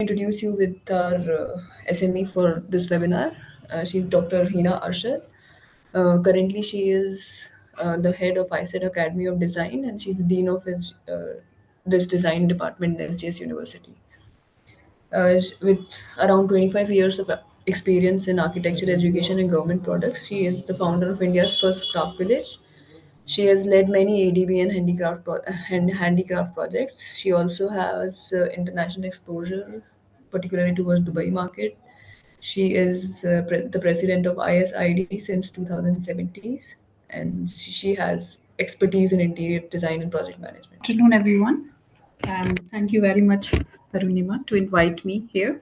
Introduce you with our SME for this webinar. She's Dr. Hina Arshad. Currently, she is the head of ISET Academy of Design, and she's the dean of this design department in SGS University. With around 25 years of experience in architecture, education, and government products, she is the founder of India's first craft village. She has led many ADB and handicraft projects. She also has international exposure, particularly towards Dubai market. She is the president of ISID since 2017, and she has expertise in interior design and project management. Afternoon, everyone, and thank you very much, Arunima, to invite me here.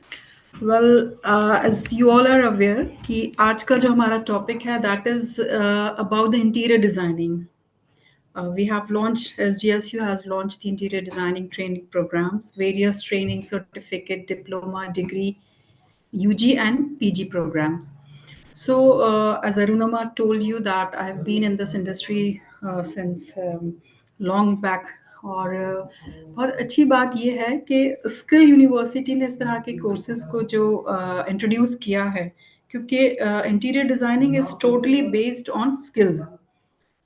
Well, as you all are aware, कि आज का जो हमारा topic है, that is about the interior designing. We have launched, SGSU has launched the interior designing training programs, various training, certificate, diploma, degree, UG and PG programs. So, as Arunama told you that I have been in this industry since long back. और बहुत अच्छी बात ये है कि skill university ने इस तरह के कोर्सेज को जो इंट्रोड्यूस किया है, क्योंकि interior designing is totally based on skills.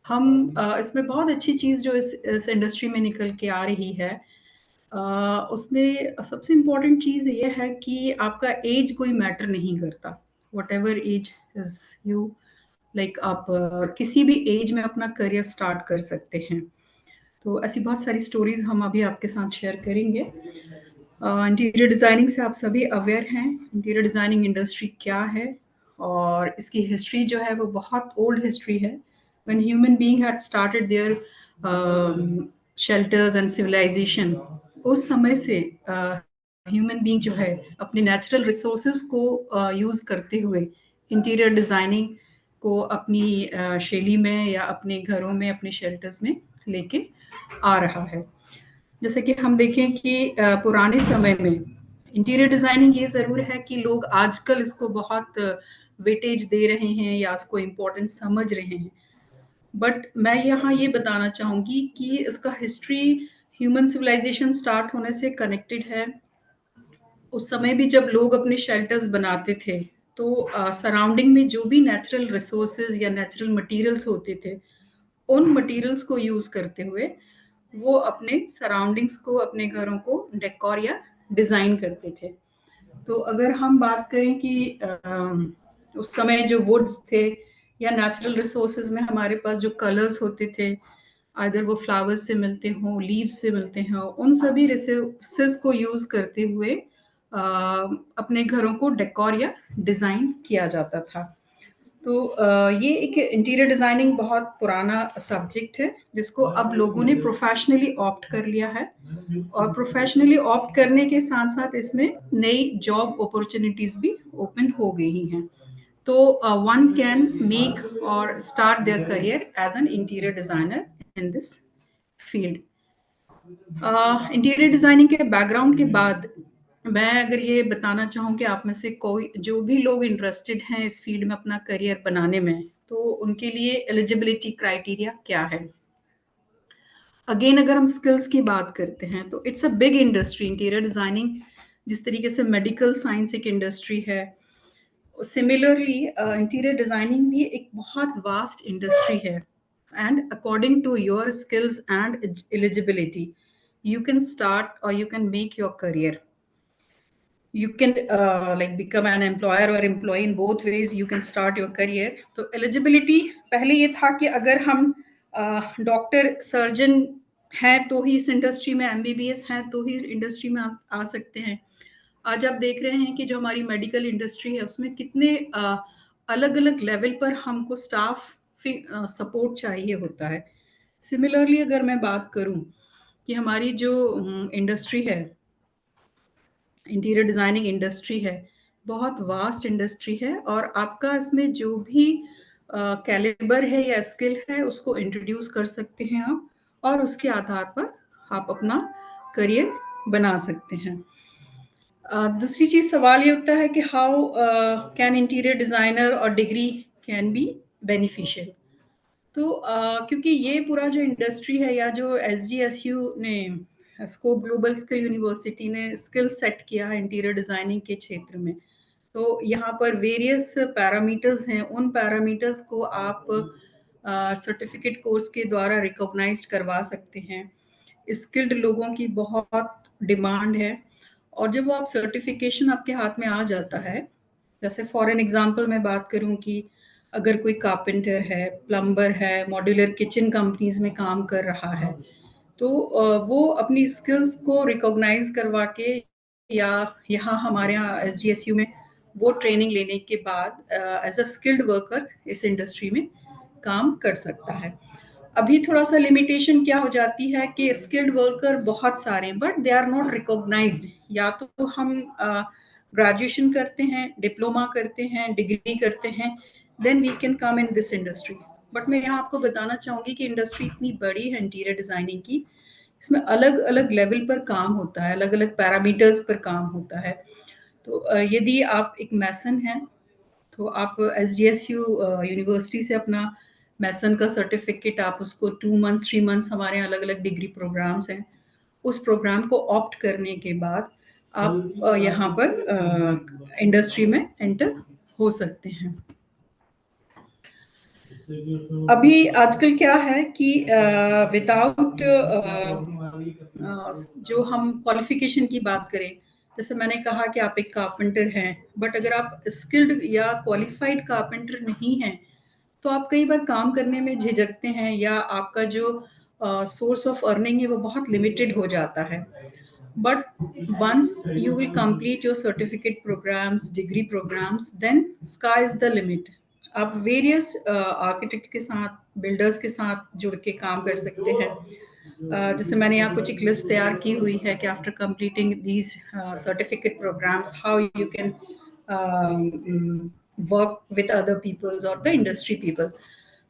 हम इसमें बहुत अच्छी चीज़ जो इस इंडस्ट्री में निकल के आ रही है, उसमें सबसे इम्पोर्टेंट चीज़ ये है कि आपका एज कोई मैटर नहीं करता. Whatever age is you, like आप किसी भी एज में अपना करियर स्टार्ट कर सकते हैं. तो ऐसी बहुत सारी स्टोरीज हम अभी आपके साथ शेयर करेंगे. इंटीरियर डिज़ाइनिंग से आप सभी अवेयर हैं इंटीरियर डिज़ाइनिंग इंडस्ट्री क्या है, और इसकी हिस्ट्री जो है वो बहुत ओल्ड हिस्ट्री है. When human being had started their shelters and civilisation, उस समय से ह्यूमन बीइंग जो है अपने नेचुरल रिसोर्सेज को यूज़ करते हुए इंटीरियर डिज़ाइनिंग को अपनी शैली में या अपने घरों में, अपने शेल्टर्स में लेके आ रहा है. जैसे कि हम देखें कि पुराने समय में इंटीरियर डिज़ाइनिंग ये ज़रूर है कि लोग आजकल इसको बहुत वेटेज दे रहे हैं या इसको इम्पोर्टेंट समझ रहे हैं, बट मैं यहाँ ये बताना चाहूँगी कि इसका हिस्ट्री ह्यूमन सिविलाइजेशन स्टार्ट होने से कनेक्टेड है. उस समय भी जब लोग अपने शेल्टर्स बनाते थे, तो सराउंडिंग में जो भी नेचुरल रिसोर्सेज या नेचुरल मटेरियल्स होते थे, उन मटेरियल्स को यूज़ करते हुए वो अपने सराउंडिंग्स को, अपने घरों को डेकोर या डिज़ाइन करते थे. तो अगर हम बात करें कि उस समय जो वुड्स थे या नेचुरल रिसोर्सेज में हमारे पास जो कलर्स होते थे, अगर वो फ्लावर्स से मिलते हों, लीव्स से मिलते हों, उन सभी रिसोर्सेज को यूज़ करते हुए अपने घरों को डेकोर या डिज़ाइन किया जाता था. तो ये एक इंटीरियर डिज़ाइनिंग बहुत पुराना सब्जेक्ट है, जिसको अब लोगों ने प्रोफेशनली ऑप्ट कर लिया है, और प्रोफेशनली ऑप्ट करने के साथ साथ इसमें नई जॉब अपॉर्चुनिटीज़ भी ओपन हो गई हैं. तो one can make or start their career as an interior designer in this field. Interior designing के बैकग्राउंड के बाद मैं अगर ये बताना चाहूँ कि आप में से कोई जो भी लोग इंटरेस्टेड हैं इस फील्ड में अपना करियर बनाने में, तो उनके लिए एलिजिबिलिटी क्राइटेरिया क्या है. अगेन अगर हम स्किल्स की बात करते हैं तो it's a big industry interior designing. जिस तरीके से मेडिकल साइंस एक इंडस्ट्री है, सिमिलरली इंटीरियर डिज़ाइनिंग भी एक बहुत वास्ट इंडस्ट्री है. And according to your skills and eligibility, you can start or you can make your career. You can like become an employer or employee. In both ways you can start your career. तो eligibility पहले ये था कि अगर हम doctor surgeon हैं तो ही इस इंडस्ट्री में, MBBS हैं तो ही इंडस्ट्री में आ सकते हैं. आज आप देख रहे हैं कि जो हमारी मेडिकल इंडस्ट्री है उसमें कितने अलग अलग लेवल पर हमको स्टाफ सपोर्ट चाहिए होता है. सिमिलरली अगर मैं बात करूं कि हमारी जो इंडस्ट्री है, इंटीरियर डिज़ाइनिंग इंडस्ट्री है, बहुत वास्ट इंडस्ट्री है, और आपका इसमें जो भी कैलिबर है या स्किल है उसको इंट्रोड्यूस कर सकते हैं आप, और उसके आधार पर आप अपना करियर बना सकते हैं. दूसरी चीज़ सवाल ये उठता है कि हाउ कैन इंटीरियर डिज़ाइनर और डिग्री कैन बी बेनिफिशियल. तो क्योंकि ये पूरा जो इंडस्ट्री है या जो SGSU ने स्कोप ग्लोबल स्किल यूनिवर्सिटी ने स्किल सेट किया है इंटीरियर डिजाइनिंग के क्षेत्र में। तो यहाँ पर वेरियस पैरामीटर्स हैं, उन पैरामीटर्स को आप सर्टिफिकेट कोर्स के द्वारा रिकॉग्नाइज करवा सकते हैं। स्किल्ड लोगों की बहुत डिमांड है, और जब वो आप सर्टिफिकेशन आपके हाथ में आ जाता है, जैसे फॉर एन एग्जांपल मैं बात करूं कि अगर कोई कारपेंटर है, प्लम्बर है, मॉड्यूलर किचन कंपनीज में काम कर रहा है, तो वो अपनी स्किल्स को रिकॉग्नाइज करवा के, या यहाँ हमारे यहाँ SGSU में वो ट्रेनिंग लेने के बाद एज अ स्किल्ड वर्कर इस इंडस्ट्री में काम कर सकता है। अभी थोड़ा सा लिमिटेशन क्या हो जाती है कि स्किल्ड वर्कर बहुत सारे हैं but they are not recognised. या तो हम ग्रेजुएशन करते हैं, डिप्लोमा करते हैं, डिग्री करते हैं, then we can come in this industry. But मैं यहाँ आपको बताना चाहूंगी कि इंडस्ट्री इतनी बड़ी है इंटीरियर डिजाइनिंग की, इसमें अलग अलग लेवल पर काम होता है, अलग अलग पैरामीटर्स पर काम होता है। तो यदि आप एक मैसन हैं, तो आप SGSU यूनिवर्सिटी से अपना मैसन का सर्टिफिकेट, आप उसको 2 मंथ्स 3 मंथ्स, हमारे अलग अलग डिग्री प्रोग्राम्स हैं, उस प्रोग्राम को ऑप्ट करने के बाद आप यहाँ पर इंडस्ट्री में एंटर हो सकते हैं। अभी आजकल क्या है कि विदाउट जो हम क्वालिफिकेशन की बात करें, जैसे मैंने कहा कि आप एक कारपेंटर हैं, बट अगर आप स्किल्ड या क्वालिफाइड कारपेंटर नहीं हैं, तो आप कई बार काम करने में झिझकते हैं, या आपका जो सोर्स ऑफ अर्निंग है वो बहुत लिमिटेड हो जाता है। But once you will complete your certificate programmes, degree programmes, then sky is the limit. आप वेरियस आर्किटेक्ट के साथ, बिल्डर्स के साथ जुड़ के काम कर सकते हैं। जैसे मैंने यहाँ कुछ एक लिस्ट तैयार की हुई है कि after completing these certificate programmes, how you can work with other peoples और द इंडस्ट्री पीपल।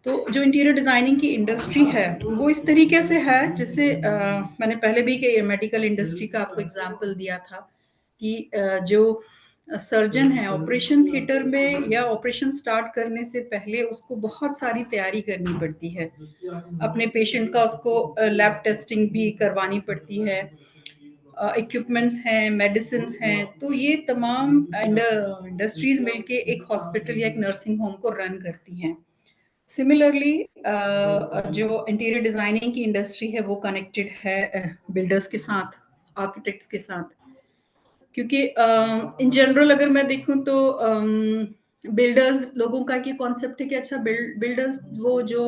तो जो इंटीरियर डिजाइनिंग की इंडस्ट्री है वो इस तरीके से है, जैसे मैंने पहले भी कि मेडिकल इंडस्ट्री का आपको एग्जांपल दिया था कि जो सर्जन है, ऑपरेशन थिएटर में या ऑपरेशन स्टार्ट करने से पहले उसको बहुत सारी तैयारी करनी पड़ती है। अपने पेशेंट का उसको लैब टेस्टिंग भी करवानी पड़ती है, इक्विपमेंट्स हैं, मेडिसिन हैं, तो ये तमाम इंडस्ट्रीज मिलके एक हॉस्पिटल या एक नर्सिंग होम को रन करती हैं। सिमिलरली जो इंटीरियर डिजाइनिंग की इंडस्ट्री है वो कनेक्टेड है बिल्डर्स के साथ, आर्किटेक्ट्स के साथ, क्योंकि इन जनरल अगर मैं देखूं तो बिल्डर्स लोगों का ये कॉन्सेप्ट है कि अच्छा बिल्डर्स वो जो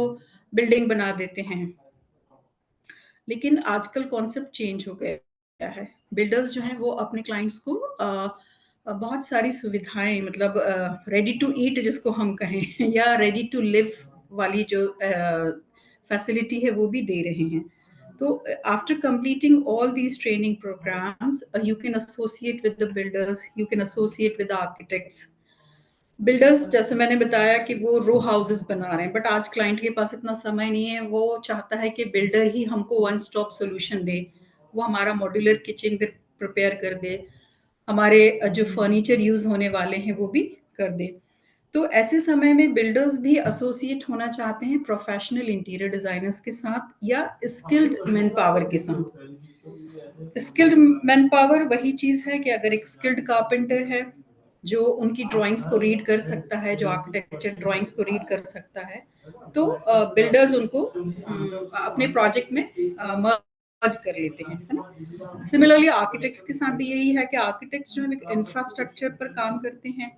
बिल्डिंग बना देते हैं, लेकिन आजकल कॉन्सेप्ट चेंज हो गया है। बिल्डर्स जो हैं वो अपने क्लाइंट्स को बहुत सारी सुविधाएं, मतलब रेडी टू ईट जिसको हम कहें या रेडी टू लिव वाली जो फैसिलिटी है वो भी दे रहे हैं। तो after completing all these training programmes, you can associate with the builders, you can associate with architects. Builders जैसे मैंने बताया कि वो रो हाउसेस बना रहे हैं, बट आज क्लाइंट के पास इतना समय नहीं है, वो चाहता है कि बिल्डर ही हमको वन स्टॉप सोल्यूशन दे, वो हमारा मॉड्यूलर किचन भी प्रिपेयर कर दे, हमारे जो फर्नीचर यूज होने वाले हैं वो भी कर दे। तो ऐसे समय में बिल्डर्स भी एसोसिएट होना चाहते हैं प्रोफेशनल इंटीरियर डिजाइनर्स के साथ या स्किल्ड मैन पावर के साथ। स्किल्ड मैन पावर वही चीज है कि अगर एक स्किल्ड कारपेंटर है जो उनकी ड्राइंग्स को रीड कर सकता है, जो आर्किटेक्चर ड्राइंग्स को रीड कर सकता है, तो बिल्डर्स उनको अपने प्रोजेक्ट में मर्ज कर लेते हैं, है ना। सिमिलरली आर्किटेक्ट्स के साथ भी यही है कि आर्किटेक्ट्स जो है इंफ्रास्ट्रक्चर पर काम करते हैं।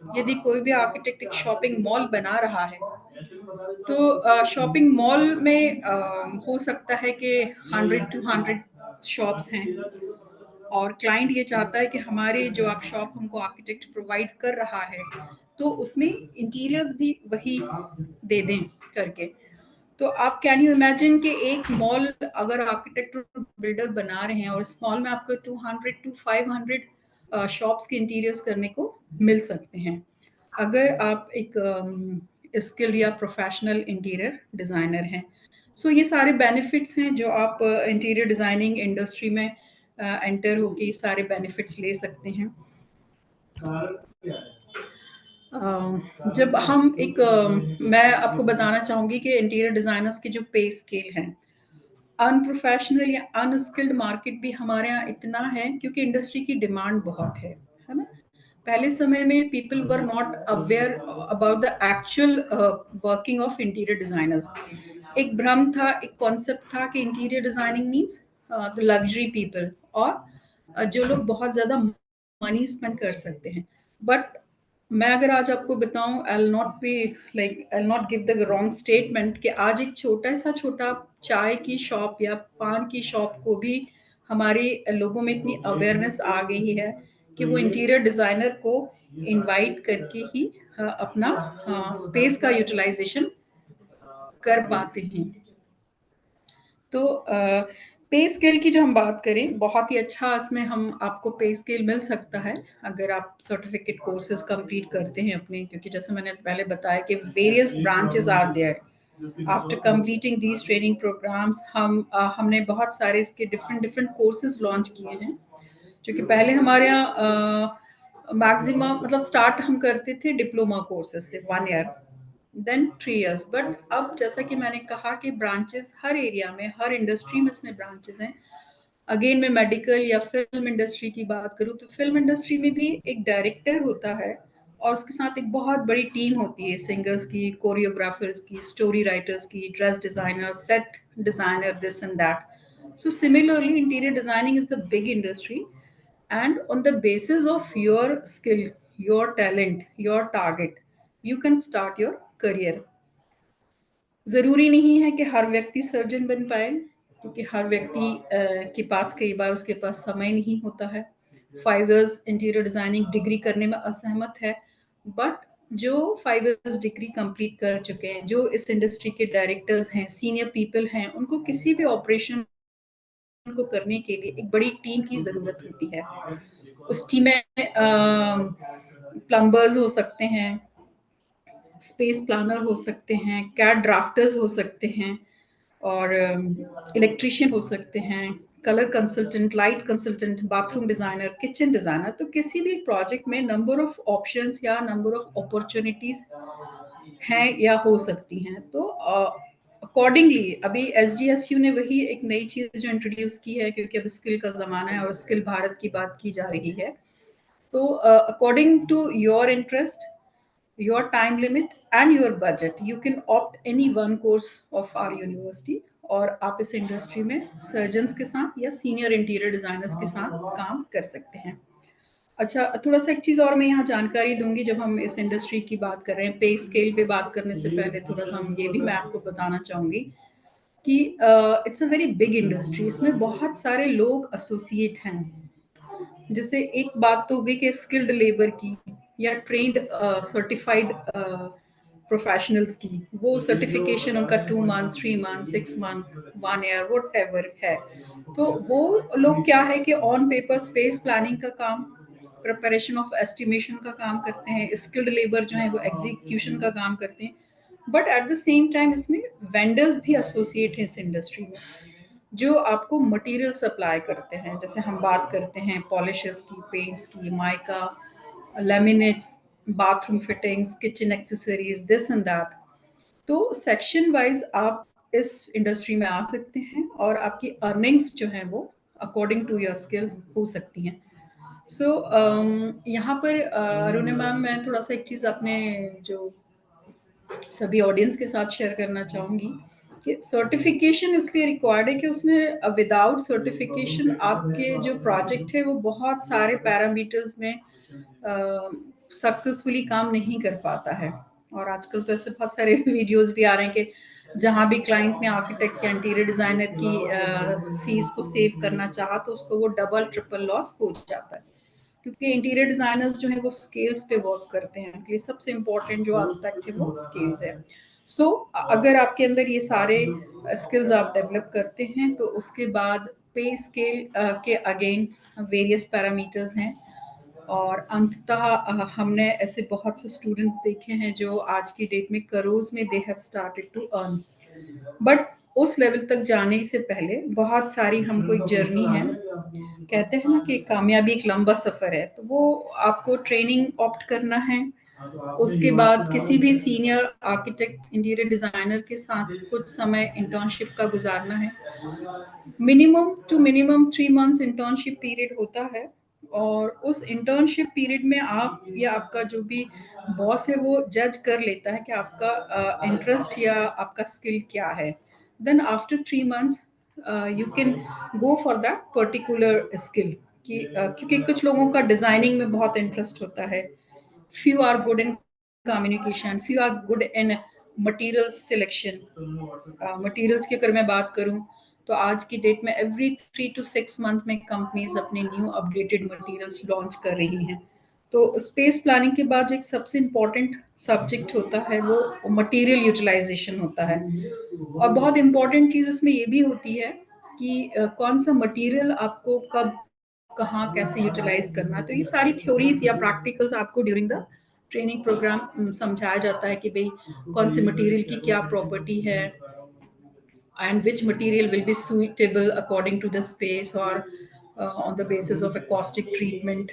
यदि कोई भी आर्किटेक्ट एक शॉपिंग मॉल बना रहा है, तो शॉपिंग मॉल में हो सकता है कि 100 to 100 शॉप्स हैं, और क्लाइंट ये चाहता है कि हमारे जो आप शॉप हमको आर्किटेक्ट प्रोवाइड कर रहा है, तो उसमें इंटीरियर्स भी वही दे दें करके। तो आप कैन यू इमेजिन कि एक मॉल अगर आर्किटेक्ट और बिल्डर बना रहे हैं और इस मॉल में आपको 200 to 500 शॉप्स के इंटीरियर्स करने को मिल सकते हैं, अगर आप एक स्किल्ड या प्रोफेशनल इंटीरियर डिजाइनर हैं। सो ये सारे बेनिफिट्स हैं जो आप इंटीरियर डिजाइनिंग इंडस्ट्री में एंटर होके सारे बेनिफिट्स ले सकते हैं। जब हम एक मैं आपको बताना चाहूंगी कि इंटीरियर डिजाइनर्स की जो पे स्केल है, अनप्रोफेशनल या अनस्किल्ड मार्केट भी हमारे यहाँ इतना है क्योंकि इंडस्ट्री की डिमांड बहुत है ना? पहले समय में people were not aware about the actual working of interior designers. एक भ्रम था, एक कॉन्सेप्ट था कि interior designing means the luxury people, और जो लोग बहुत ज्यादा मनी स्पेंड कर सकते हैं। बट मैं अगर आज आपको बताऊं, I will not give the wrong statement, कि आज एक छोटा चाय की शॉप या पान की शॉप को भी हमारे लोगों में इतनी अवेयरनेस आ गई है कि वो इंटीरियर डिजाइनर को इनवाइट करके ही अपना स्पेस का यूटिलाइजेशन कर पाते हैं। तो पे स्केल की जो हम बात करें, बहुत ही अच्छा इसमें हम आपको पे स्केल मिल सकता है अगर आप सर्टिफिकेट कोर्सेज कंप्लीट करते हैं अपने, क्योंकि जैसे मैंने पहले बताया कि various branches are there. After completing these training programmes हमने बहुत सारे इसके डिफरेंट डिफरेंट कोर्सेज लॉन्च किए हैं, जो कि पहले हमारे यहाँ मैक्सिमम मतलब स्टार्ट हम करते थे डिप्लोमा कोर्सेज से 1 ईयर, देन 3 इयर्स। बट अब जैसा कि मैंने कहा कि ब्रांचेस हर एरिया में, हर इंडस्ट्री में इसमें ब्रांचेस हैं। अगेन मैं मेडिकल या फिल्म इंडस्ट्री की बात करूँ तो फिल्म इंडस्ट्री में भी एक डायरेक्टर होता है और उसके साथ एक बहुत बड़ी टीम होती है, सिंगर्स की, कोरियोग्राफर्स की, स्टोरी राइटर्स की, dress designer, set designer, this and that. So similarly, interior designing is a big industry, and on the basis of your skill, your talent, your target, you can start your career. जरूरी नहीं है कि हर व्यक्ति surgeon बन पाए, क्योंकि हर व्यक्ति के पास कई बार उसके पास समय नहीं होता है। 5 इयर्स इंटीरियर डिजाइनिंग डिग्री करने में असहमत है, बट जो 5 इयर्स डिग्री कंप्लीट कर चुके हैं, जो इस इंडस्ट्री के डायरेक्टर्स हैं, सीनियर पीपल हैं, उनको किसी भी ऑपरेशन को करने के लिए एक बड़ी टीम की जरूरत होती है। उस टीम में प्लम्बर्स हो सकते हैं, स्पेस प्लानर हो सकते हैं, कैड ड्राफ्टर्स हो सकते हैं, और इलेक्ट्रिशियन हो सकते हैं, colour consultant, light consultant, bathroom designer, kitchen designer. तो किसी भी प्रोजेक्ट में नंबर ऑफ ऑप्शंस या नंबर ऑफ अपॉर्चुनिटीज हैं या हो सकती हैं। तो अकॉर्डिंगली अभी एसडीएसयू ने वही एक नई चीज जो इंट्रोड्यूस की है, क्योंकि अब स्किल का जमाना है और स्किल भारत की बात की जा रही है। तो according to your interest, your time limit and your budget, you can opt any one course of our university, और आप इस इंडस्ट्री में सर्जन्स के साथ या सीनियर इंटीरियर डिजाइनर्स के साथ काम कर सकते हैं। अच्छा, थोड़ा सा एक चीज और मैं यहाँ जानकारी दूंगी, जब हम इस इंडस्ट्री की बात कर रहे हैं, पे स्केल पे बात करने से पहले थोड़ा सा हम ये भी मैं आपको बताना चाहूंगी कि it's a very big industry, इसमें बहुत सारे लोग एसोसिएट हैं। जैसे एक बात तो होगी कि स्किल्ड लेबर की या ट्रेंड सर्टिफाइड प्रोफेशनल्स की, वो सर्टिफिकेशन उनका 2 month, 3 month, 6 month, 1 year, what ever है। तो वो लोग क्या है कि ऑन पेपर स्पेस प्लानिंग का काम, प्रिपरेशन ऑफ एस्टिमेशन का काम करते हैं। स्किल्ड लेबर जो है वो एग्जीक्यूशन का काम करते हैं। But at the same time इसमें वेंडर्स भी एसोसिएट हैं इस इंडस्ट्री में, जो आपको मटेरियल सप्लाई करते हैं। जैसे हम बात करते हैं पॉलिशेस की, पेंट्स की, mica, laminates, bathroom fittings, kitchen accessories, this and that. तो सेक्शन वाइज आप इस इंडस्ट्री में आ सकते हैं और आपकी अर्निंग्स जो हैं वो अकॉर्डिंग टू योर स्किल्स हो सकती हैं। सो यहाँ पर अरुणिमा मैम, मैं थोड़ा सा एक चीज़ अपने जो सभी ऑडियंस के साथ शेयर करना चाहूंगी कि सर्टिफिकेशन इसलिए रिक्वायर्ड है कि उसमें विदाउट सर्टिफिकेशन आपके जो प्रोजेक्ट है वो बहुत सारे पैरामीटर्स में सक्सेसफुली काम नहीं कर पाता है। और आजकल तो ऐसे बहुत सारे वीडियोस भी आ रहे हैं कि जहां भी क्लाइंट ने आर्किटेक्ट या इंटीरियर डिजाइनर की फीस को सेव करना चाहा तो उसको वो डबल ट्रिपल लॉस हो जाता है, क्योंकि इंटीरियर डिजाइनर्स जो है वो स्केल्स पे वर्क करते हैं। इसलिए सबसे इम्पोर्टेंट जो एस्पेक्ट है वो स्केल्स है। सो अगर आपके अंदर ये सारे स्किल्स आप डेवलप करते हैं तो उसके बाद पे स्केल के अगेन वेरियस पैरामीटर्स हैं, और अंततः हमने ऐसे बहुत से स्टूडेंट्स देखे हैं जो आज की डेट में करोड़ में they have started to earn. But उस लेवल तक जाने से पहले बहुत सारी हमको एक जर्नी है। कहते हैं ना कि कामयाबी एक लंबा सफर है, तो वो आपको ट्रेनिंग ऑप्ट करना है, उसके बाद किसी भी सीनियर आर्किटेक्ट इंटीरियर डिजाइनर के साथ कुछ समय इंटर्नशिप का गुजारना है। Minimum to minimum 3 months internship period होता है, और उस इंटर्नशिप पीरियड में आप या आपका जो भी बॉस है वो जज कर लेता है कि आपका इंटरेस्ट या आपका स्किल क्या है। Then after 3 months you can go for that particular skill कि क्योंकि कुछ लोगों का डिजाइनिंग में बहुत इंटरेस्ट होता है, few are good in communication, few are good in material selection. Materials की अगर मैं बात करूं तो आज की डेट में एवरी 3 to 6 मंथ में कंपनीज अपने न्यू अपडेटेड मटेरियल्स लॉन्च कर रही हैं। तो स्पेस प्लानिंग के बाद एक सबसे इम्पोर्टेंट सब्जेक्ट होता है वो मटेरियल यूटिलाइजेशन होता है। और बहुत इम्पोर्टेंट चीज़ इसमें ये भी होती है कि कौन सा मटेरियल आपको कब कहाँ कैसे यूटिलाइज करना है। तो ये सारी थ्योरीज या प्रैक्टिकल्स आपको ड्यूरिंग द ट्रेनिंग प्रोग्राम समझाया जाता है कि भाई कौन से मटेरियल की क्या प्रॉपर्टी है, and which material will be suitable according to the space or on the basis of acoustic treatment,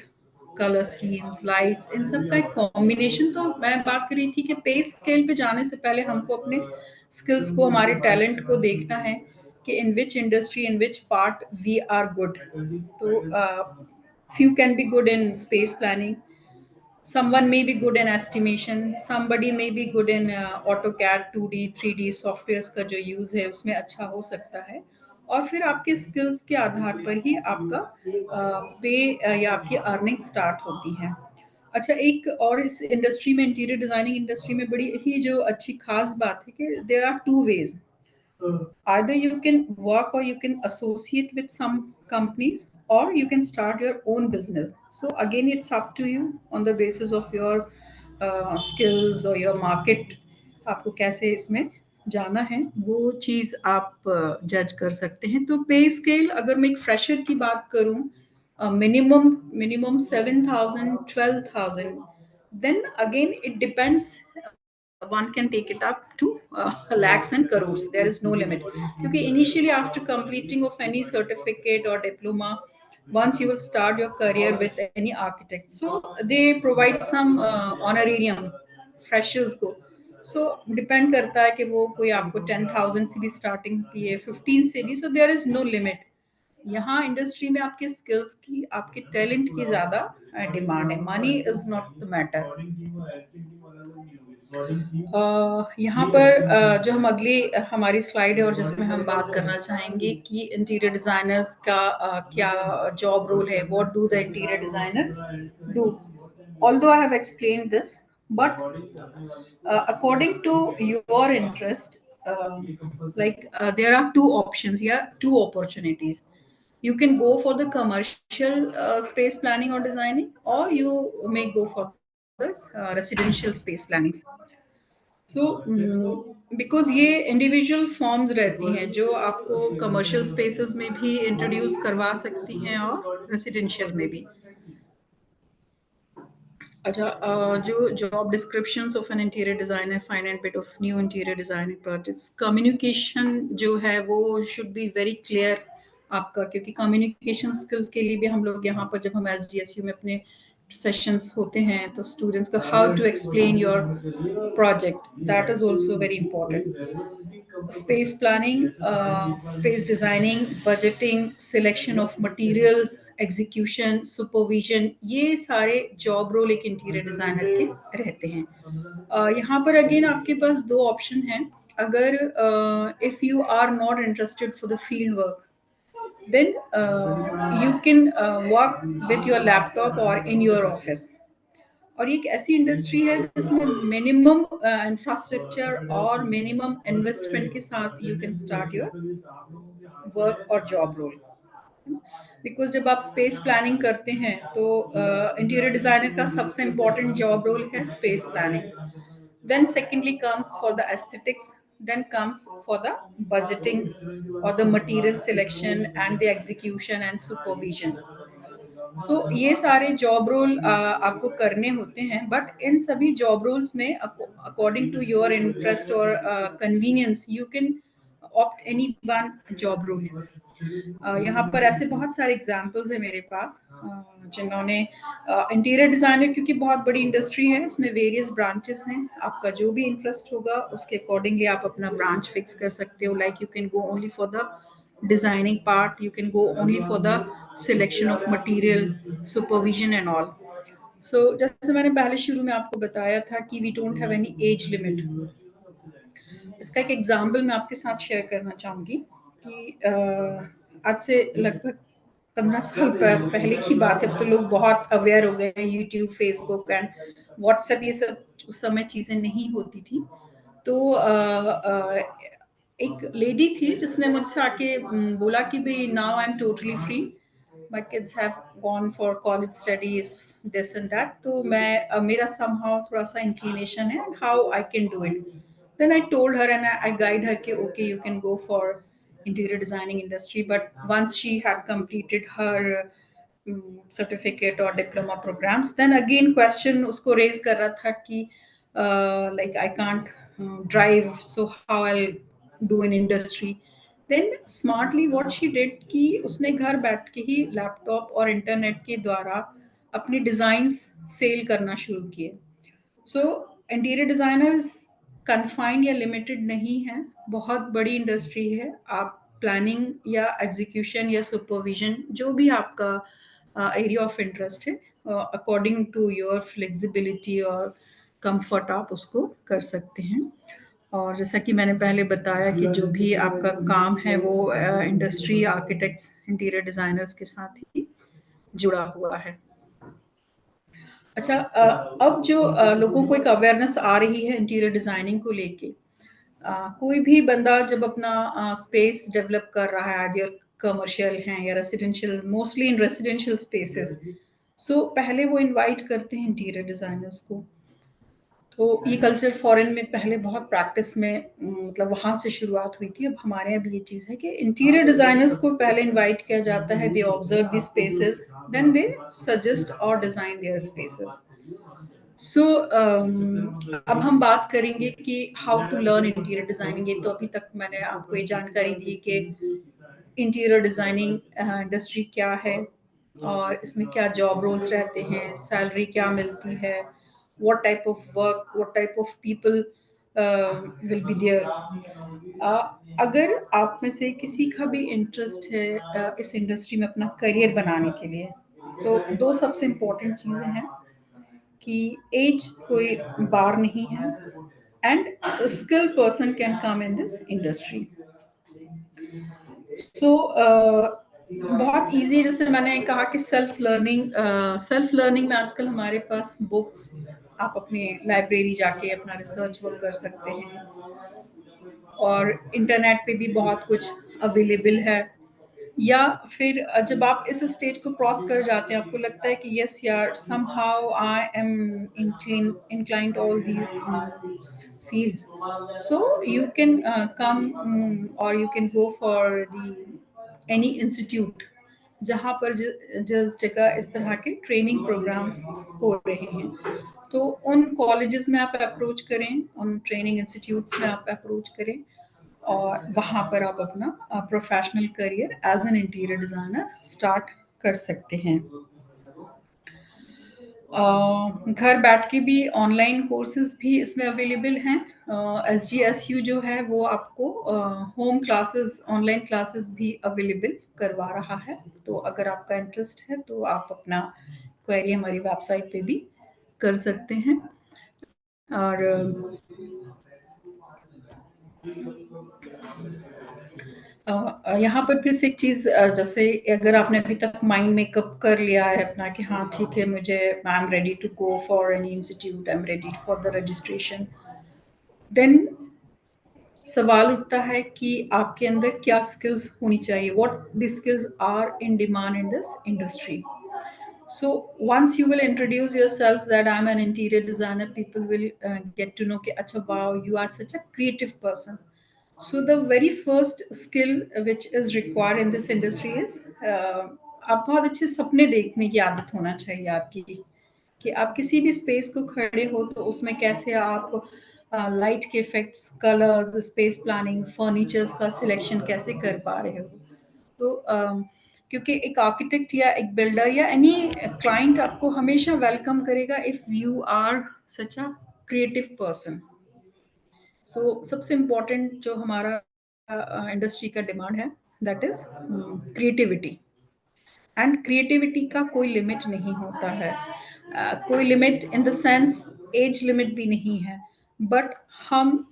color schemes, lights, इन सब का एक कॉम्बिनेशन। तो मैं बात कर रही थी कि पे स्केल पे जाने से पहले हमको अपने स्किल्स को, हमारे टैलेंट को देखना है कि in which industry, in which part we are good. तो few can be good in space planning, someone may be good in estimation, somebody may be good in AutoCAD 2D 3D softwares का जो use है उसमें अच्छा हो सकता है। और फिर आपके स्किल्स के आधार पर ही आपका पे या आपकी अर्निंग स्टार्ट होती है। अच्छा, एक और इस इंडस्ट्री में, इंटीरियर डिजाइनिंग इंडस्ट्री में बड़ी ही जो अच्छी खास बात है कि there are two ways, either you can work or you can associate with some companies, or you can start your own business. So again it's up to you on the basis of your skills or your market, आपको कैसे इसमें जाना है वो चीज आप जज कर सकते हैं। तो पे स्केल अगर मैं एक फ्रेशर की बात करूं, minimum 7,000 12,000, then again it depends, one can take it up to lakhs and crores. There is no limit. Because initially, after completing of any certificate or diploma, once you will start your career with any architect, so they provide some honorarium freshers को। so depend करता है कि वो कोई आपको 10,000 से भी starting की है, 15 से भी, so there is no limit। यहाँ इंडस्ट्री में आपके स्किल्स की, आपके टैलेंट की ज्यादा डिमांड है, money is not the matter. यहाँ पर जो हम अगली हमारी स्लाइड है और जिसमें हम बात करना चाहेंगे कि इंटीरियर डिजाइनर्स का क्या जॉब रोल है, what do the interior designers do. although I have explained this, but according to your interest, there are two options here, two opportunities. You can go for the commercial space planning or designing, or you may go for this residential space planning। So because ये individual forms रहती हैं जो आपको commercial spaces में भी introduce करवा सकती हैं और रेसिडेंशियल में भी। अच्छा, जो job descriptions of an interior designer, find and bit of new interior designing projects. Communication जो है वो शुड बी वेरी क्लियर आपका, क्योंकि कम्युनिकेशन स्किल्स के लिए भी हम लोग यहाँ पर जब हम SDSU में अपने सेशंस होते हैं तो स्टूडेंट्स को how to explain your project, that is also very important. Space planning, space designing, budgeting, selection of material, execution, supervision, ये सारे जॉब रोल एक इंटीरियर डिजाइनर के रहते हैं। यहाँ पर अगेन आपके पास दो ऑप्शन हैं। अगर if you are not interested for the field work, then you can work with your laptop or in your office। और ये एक ऐसी इंडस्ट्री है जिसमें मिनिमम इंफ्रास्ट्रक्चर और मिनिमम इन्वेस्टमेंट के साथ you can start your work और जॉब रोल। बिकॉज जब आप स्पेस प्लानिंग करते हैं तो इंटीरियर डिजाइनर का सबसे इम्पोर्टेंट जॉब रोल है space planning. then secondly comes for the aesthetics, then comes for the budgeting or the material selection and the execution and supervision। सो ये सारे जॉब रोल आपको करने होते हैं, बट इन सभी जॉब रोल्स में according to your interest और convenience you can opt any one job role. यहाँ पर ऐसे बहुत सारे एग्जाम्पल्स हैं मेरे पास, जिन्होंने इंटीरियर डिजाइनर, क्योंकि बहुत बड़ी इंडस्ट्री है, इसमें वेरियस ब्रांचेस हैं, आपका जो भी इंटरेस्ट होगा उसके अकॉर्डिंगली आप अपना ब्रांच फिक्स कर सकते हो. Like you can go only for the designing part, you can go only for the selection of material, supervision and all. So जैसे मैंने पहले शुरू में आपको बताया था कि we don't have any age limit. इसका एक एग्जाम्पल मैं आपके साथ शेयर करना चाहूंगी कि आज से लगभग 15 साल पहले की बात है. अब तो लोग बहुत अवेयर हो गए हैं, यूट्यूब, फेसबुक एंड व्हाट्सएप, ये सब उस समय चीजें नहीं होती थी. तो एक लेडी थी जिसने मुझसे आके बोला कि भाई now I am totally free, my kids have gone for college studies, this and that. तो मैं मेरा somehow थोड़ा सा inclination है and how I can do it. Then I told her and I guide her कि okay, you can go for interior designing industry. But once she had completed her certificate or diploma programs, then again question उसको raise कर रहा था कि like I can't drive, so how I'll do in industry. Then smartly what she did कि उसने घर बैठ के ही लैपटॉप और इंटरनेट के द्वारा अपनी डिजाइन्स सेल करना शुरू किए. सो इंटीरियर डिजाइनर्स कन्फाइंड या लिमिटेड नहीं है, बहुत बड़ी इंडस्ट्री है. आप प्लानिंग या एग्जीक्यूशन या सुपरविजन, जो भी आपका एरिया ऑफ इंटरेस्ट है, अकॉर्डिंग टू योर फ्लेक्सिबिलिटी और कंफर्ट आप उसको कर सकते हैं. और जैसा कि मैंने पहले बताया कि जो भी आपका काम है वो इंडस्ट्री, आर्किटेक्ट्स, इंटीरियर डिजाइनर्स के साथ ही जुड़ा हुआ है. अच्छा, अब जो लोगों को एक अवेयरनेस आ रही है इंटीरियर डिजाइनिंग को लेके, कोई भी बंदा जब अपना स्पेस डेवलप कर रहा है, आइडियल कमर्शियल है या residential, mostly in residential spaces, so पहले वो इनवाइट करते हैं इंटीरियर डिजाइनर्स को. तो ये कल्चर फॉरेन में पहले बहुत प्रैक्टिस में, मतलब वहाँ से शुरुआत हुई थी. अब हमारे यहाँ भी ये चीज़ है कि इंटीरियर डिजाइनर्स को पहले इनवाइट किया जाता है. They observe the spaces, then they suggest और डिजाइन देयर स्पेसेस. सो अब हम बात करेंगे कि how to learn interior designing. ये तो अभी तक मैंने आपको ये जानकारी दी कि इंटीरियर डिजाइनिंग इंडस्ट्री क्या है और इसमें क्या जॉब रोल्स रहते हैं, सैलरी क्या मिलती है, what type of work, what type of people will be there. अगर आप में से किसी का भी इंटरेस्ट है इस इंडस्ट्री में अपना करियर बनाने के लिए, तो दो सबसे इम्पोर्टेंट चीज़ें हैं कि एज कोई बार नहीं है and skill person can come in this industry. So बहुत इजी, जैसे मैंने कहा कि सेल्फ लर्निंग में आजकल हमारे पास बुक्स, आप अपने लाइब्रेरी जाके अपना रिसर्च वर्क कर सकते हैं और इंटरनेट पे भी बहुत कुछ अवेलेबल है. या फिर जब आप इस स्टेज को क्रॉस कर जाते हैं, आपको लगता है कि यस यार, somehow I am inclined all these fields, so you can come or you can go for the any institute जहाँ पर जिस जगह इस तरह के ट्रेनिंग प्रोग्राम्स हो रहे हैं. तो उन कॉलेजेस में आप अप्रोच करें, उन ट्रेनिंग इंस्टीट्यूट्स में आप अप्रोच करें और वहाँ पर आप अपना professional career as an interior designer start कर सकते हैं. घर बैठ के भी ऑनलाइन कोर्सेज भी इसमें अवेलेबल हैं. SGSU जो है वो आपको होम क्लासेस, ऑनलाइन क्लासेस भी अवेलेबल करवा रहा है. तो अगर आपका इंटरेस्ट है तो आप अपना क्वेरी हमारी वेबसाइट पे भी कर सकते हैं. और यहाँ पर फिर से एक चीज़, जैसे अगर आपने अभी तक माइंड मेकअप कर लिया है अपना कि हाँ ठीक है, मुझे I am ready to go for any institute, I am ready for the registration, then सवाल उठता है कि आपके अंदर क्या स्किल्स होनी चाहिए, what the skills are in demand in this industry. So once you will introduce yourself that I'm an interior designer, people will get to know कि अच्छा, wow, you are such a creative person. So the very first skill which is required in this industry is आप बहुत अच्छे सपने देखने की आदत होना चाहिए आपकी, कि आप किसी भी स्पेस को खड़े हो तो उसमें कैसे आप लाइट के effects, colours, space planning, furnitures का सिलेक्शन कैसे कर पा रहे हो। तो क्योंकि एक आर्किटेक्ट या एक बिल्डर या एनी क्लाइंट आपको हमेशा वेलकम करेगा if you are such a creative person. So सबसे इम्पोर्टेंट जो हमारा इंडस्ट्री का डिमांड है, that is creativity. And creativity का कोई लिमिट नहीं होता है। कोई limit in the sense as limit भी नहीं है, बट हम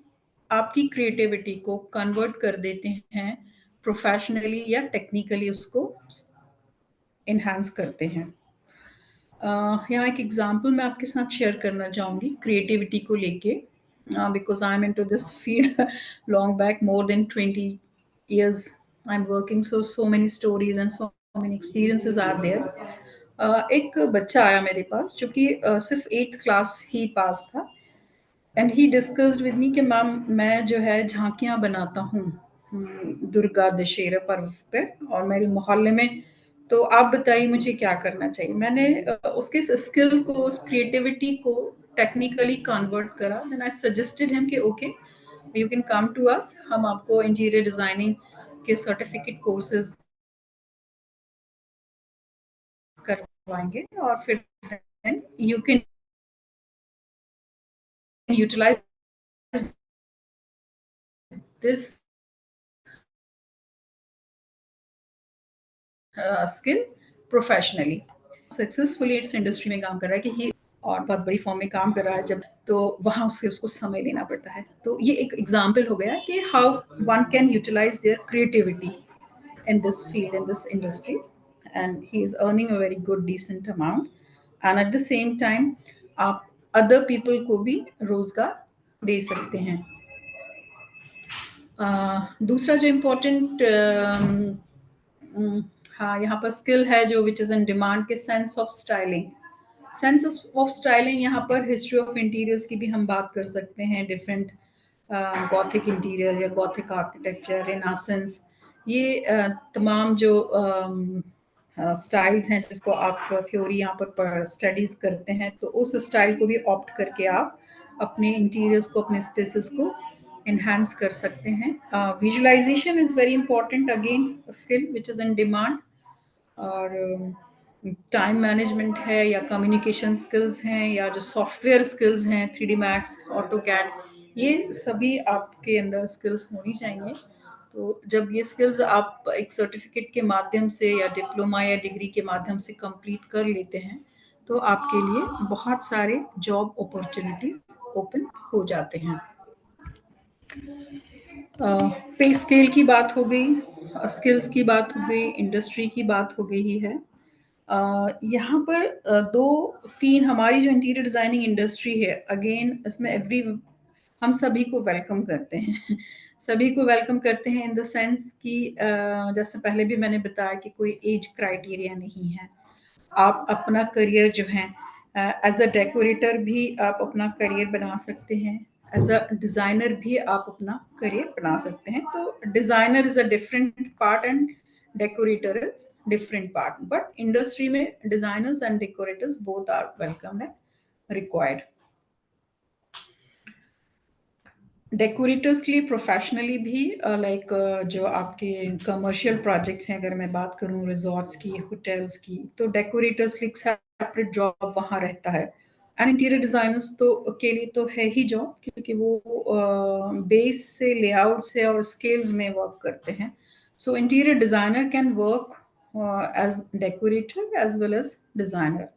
आपकी क्रिएटिविटी को कन्वर्ट कर देते हैं प्रोफेशनली या टेक्निकली, उसको इन्हांस करते हैं। यहाँ एक एग्जांपल मैं आपके साथ शेयर करना चाहूँगी क्रिएटिविटी को लेके, because I am into this field long back, more than 20 years I'm working, so many stories and so many experiences are there। एक बच्चा आया मेरे पास जो कि सिर्फ 8th क्लास ही पास था, and he discussed with me कि मैम मैं जो है झांकियाँ बनाता हूँ दुर्गा दशहरा पर्व पे और मेरे मोहल्ले में, तो आप बताइए मुझे क्या करना चाहिए। मैंने उसके स्किल को, उस क्रिएटिविटी को टेक्निकली कन्वर्ट करा, एंड आई सजेस्टेड हिम कि okay you can come to us, हम आपको इंटीरियर डिजाइनिंग के सर्टिफिकेट कोर्सेज करवाएंगे और फिर you can utilize this skill professionally. Successfully इस इंडस्ट्री में काम कर रहा है कि ही, और बहुत बड़ी फॉर्म में काम कर रहा है जब, तो वहाँ उससे उसको समय लेना पड़ता है। तो ये एक एग्जाम्पल हो गया कि how one can utilize their creativity in this field, in this industry, and he is earning a very good decent amount, and at the same time आप other people को भी रोजगार दे सकते हैं। दूसरा जो इम्पोर्टेंट हाँ यहाँ पर स्किल है जो विच इज इन डिमांड के sense of styling. Sense of styling यहाँ पर हिस्ट्री ऑफ इंटीरियर्स की भी हम बात कर सकते हैं, डिफरेंट गॉथिक इंटीरियर या गॉथिक आर्किटेक्चर, रेनासेंस, ये तमाम जो स्टाइल्स हैं जिसको आप थ्योरी यहाँ पर स्टडीज करते हैं, तो उस स्टाइल को भी ऑप्ट करके आप अपने इंटीरियर्स को, अपने स्पेसेस को enhance कर सकते हैं। Visualization is very important, again skill which is in demand. और टाइम मैनेजमेंट है या कम्युनिकेशन स्किल्स हैं या जो सॉफ्टवेयर स्किल्स हैं, 3D मैक्स, ऑटो कैड, ये सभी आपके अंदर स्किल्स होनी चाहिए। तो जब ये स्किल्स आप एक सर्टिफिकेट के माध्यम से या डिप्लोमा या डिग्री के माध्यम से कंप्लीट कर लेते हैं, तो आपके लिए बहुत सारे जॉब अपॉर्चुनिटीज ओपन हो जाते हैं। पे स्केल की बात हो गई, स्किल्स की बात हो गई, इंडस्ट्री की बात हो गई ही है। यहाँ पर दो तीन हमारी जो इंटीरियर डिजाइनिंग इंडस्ट्री है, अगेन इसमें एवरी, हम सभी को वेलकम करते हैं सभी को वेलकम करते हैं इन द सेंस कि जैसे पहले भी मैंने बताया कि कोई एज क्राइटेरिया नहीं है। आप अपना करियर जो है एज अ डेकोरेटर भी आप अपना करियर बना सकते हैं, एज अ डिज़ाइनर भी आप अपना करियर बना सकते हैं। तो designer is a different part and decorator is different part, but industry में designers and decorators both are welcome and required. Decorators के लिए प्रोफेशनली भी लाइक जो आपके कमर्शियल प्रोजेक्ट्स हैं, अगर मैं बात करूं रिजॉर्ट्स की, होटल्स की, तो डेकोरेटर्स के लिए सेपरेट जॉब वहाँ रहता है। एंड इंटीरियर डिजाइनर्स तो के लिए तो है ही जॉब, क्योंकि वो बेस से, लेआउट से और स्केल्स में वर्क करते हैं। So interior designer can work as decorator as well as designer,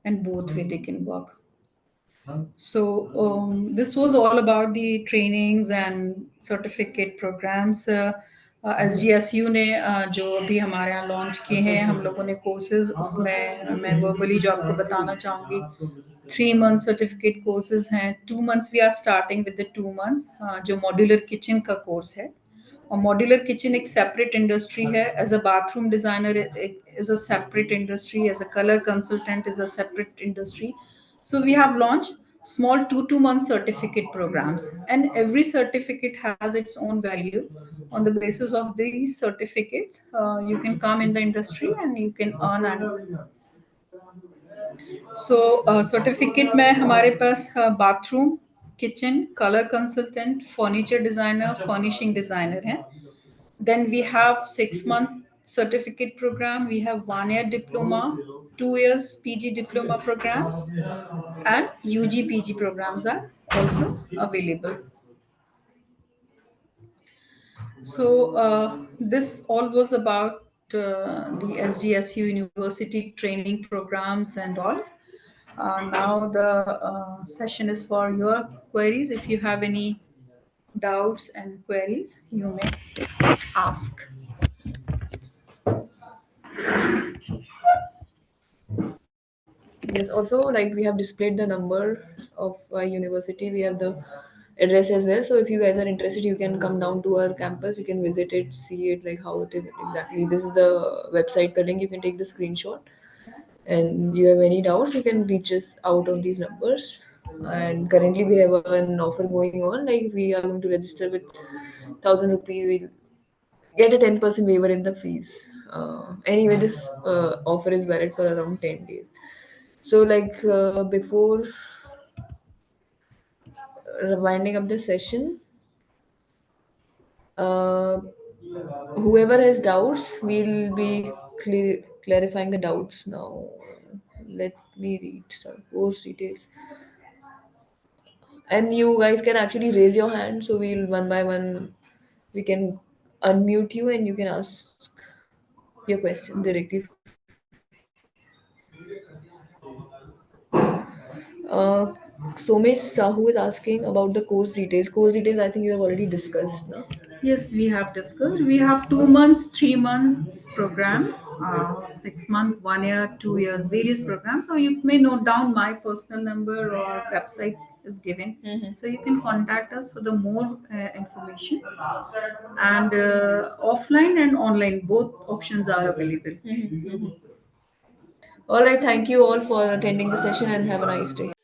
and both way they can work. So this was all about the trainings and certificate programs। SGSU ने जो अभी हमारे यहाँ लॉन्च किए हैं हम लोगों ने कोर्सेज, उसमें मैं वर्बली जो आपको बताना चाहूँगी, 3 month सर्टिफिकेट कोर्सेज हैं। 2 months we are starting with the 2 months जो मॉड्यूलर किचन का कोर्स है। और मॉड्यूलर किचन एक सेपरेट इंडस्ट्री है, as a bathroom designer is a separate industry, as a colour consultant is a separate industry। So we have launched small 2 month certificate programs, and every certificate has its own value. On the basis of these certificates, you can come in the industry and you can earn and so certificate में हमारे पास bathroom kitchen, color consultant, furniture designer, furnishing designer है. Then we have 6 month certificate program. We have 1 year diploma, 2 years PG diploma programs, and UG PG programs are also available. So this all was about the SDSU University training programs and all. Now the session is for your queries. If you have any doubts and queries, you may ask. Yes, also like we have displayed the number of university. We have the address as well. So if you guys are interested, you can come down to our campus. You can visit it, see it, like how it is exactly. This is the website, the link. You can take the screenshot, and you have any doubts, you can reach us out on these numbers. And currently, we have an offer going on. Like we are going to register with 1,000 rupees. We'll get a 10% waiver in the fees. Anyway, this offer is valid for around 10 days. So, like before winding up the session, uh, whoever has doubts, we'll be clarifying the doubts now. Let me read some course details. And you guys can actually raise your hand, so we'll one by one, we can unmute you and you can ask your question directly from here. Uh, Somesh Sahu is asking about the course details. Course details, I think you have already discussed, no? Yes, we have discussed. We have 2 months, 3 months program, 6 month, 1 year, 2 years, various programs. So you may note down my personal number or website is given. So you can contact us for the more information. And offline and online, both options are available. All right, thank you all for attending the session and have a nice day.